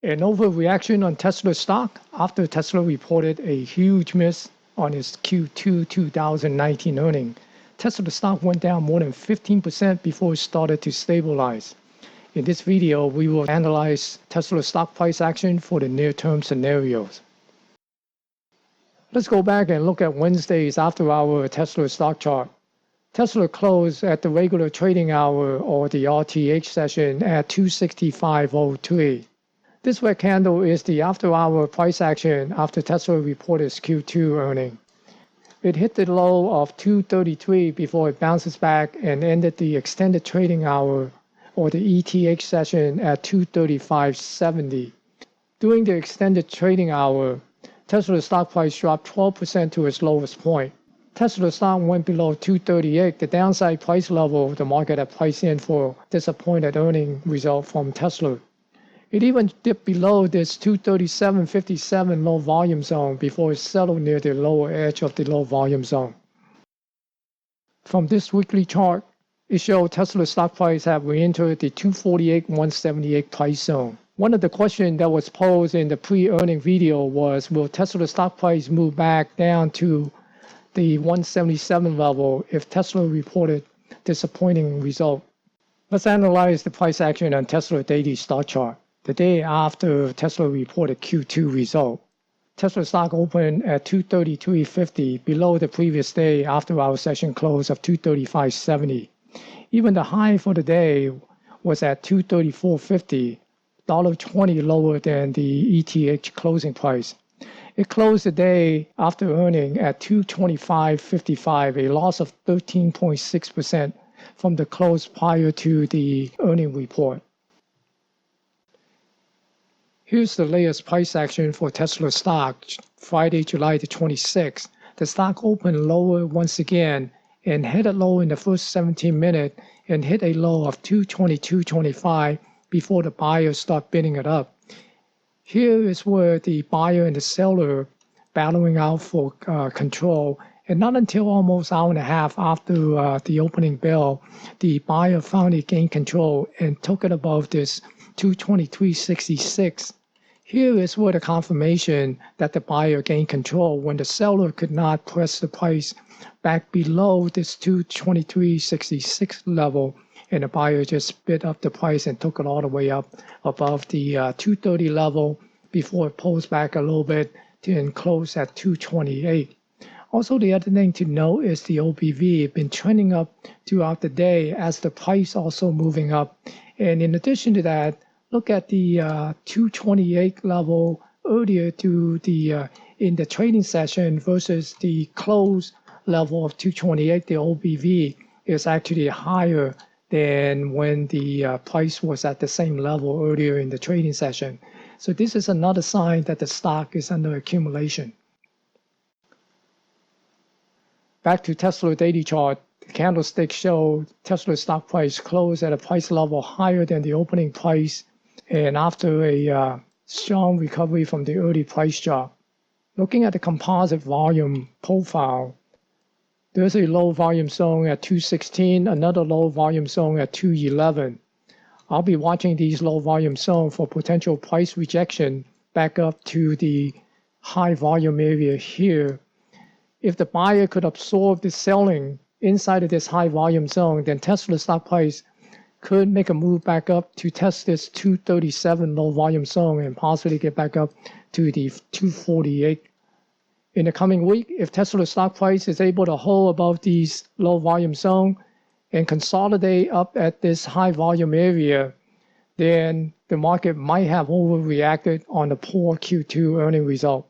An overreaction on Tesla stock after Tesla reported a huge miss on its Q2 2019 earnings. Tesla stock went down more than 15% before it started to stabilize. In this video, we will analyze Tesla stock price action for the near-term scenarios. Let's go back and look at Wednesday's after-hour Tesla stock chart. Tesla closed at the regular trading hour or the RTH session at 265.03. This red candle is the after-hour price action after Tesla reported its Q2 earnings. It hit the low of 233 before it bounces back and ended the extended trading hour or the ETH session at 235.70. During the extended trading hour, Tesla's stock price dropped 12% to its lowest point. Tesla stock went below 238, the downside price level the market had priced in for disappointed earnings result from Tesla. It even dipped below this 237.57 low volume zone before it settled near the lower edge of the low volume zone. From this weekly chart, it showed Tesla's stock price have re-entered the 248.178 price zone. One of the questions that was posed in the pre-earnings video was, will Tesla's stock price move back down to the 177 level if Tesla reported disappointing result? Let's analyze the price action on Tesla daily stock chart. The day after Tesla reported Q2 result, Tesla stock opened at 233.50 below the previous day after our session close of 235.70. Even the high for the day was at 234.50, $1.20 lower than the ETH closing price. It closed the day after earning at 225.55, a loss of 13.6% from the close prior to the earnings report. Here's the latest price action for Tesla stock, Friday, July the 26th. The stock opened lower once again and headed low in the first 17 minutes and hit a low of 222.25 before the buyers start bidding it up. Here is where the buyer and the seller battling out for control, and not until almost an hour and a half after the opening bell, the buyer finally gained control and took it above this 223.66. Here is where the confirmation that the buyer gained control when the seller could not press the price back below this 223.66 level, and the buyer just bid up the price and took it all the way up above the 230 level before it pulls back a little bit and close at 228. Also, the other thing to note is the OBV has been trending up throughout the day as the price also moving up. And in addition to that, look at the 228 level earlier to the in the trading session versus the close level of 228. The OBV is actually higher than when the price was at the same level earlier in the trading session. So this is another sign that the stock is under accumulation. Back to Tesla daily chart, the candlestick showed Tesla stock price closed at a price level higher than the opening price, and after a strong recovery from the early price drop. Looking at the composite volume profile, there's a low volume zone at 216, another low volume zone at 211. I'll be watching these low volume zones for potential price rejection back up to the high volume area here. If the buyer could absorb the selling inside of this high volume zone, then Tesla stock price could make a move back up to test this 237 low volume zone and possibly get back up to the 248. In the coming week, if Tesla stock price is able to hold above these low volume zone and consolidate up at this high volume area, then the market might have overreacted on the poor Q2 earning result.